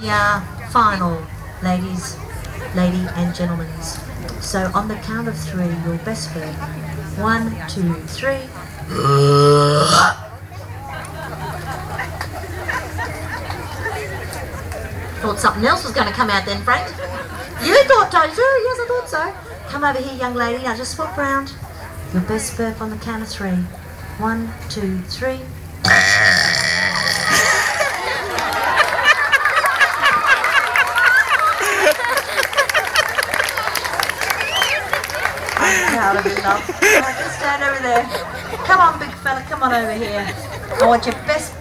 Yeah, final, lady and gentlemen. So on the count of 3, your best burp. 1, 2, 3. Thought something else was going to come out then, Frank. You thought so too? Yes, I thought so. Come over here, young lady. Now just swap round. Your best burp on the count of 3. 1, 2, 3. I'm proud of you, love. Just stand over there. Come on, big fella. Come on over here. I want your best burp.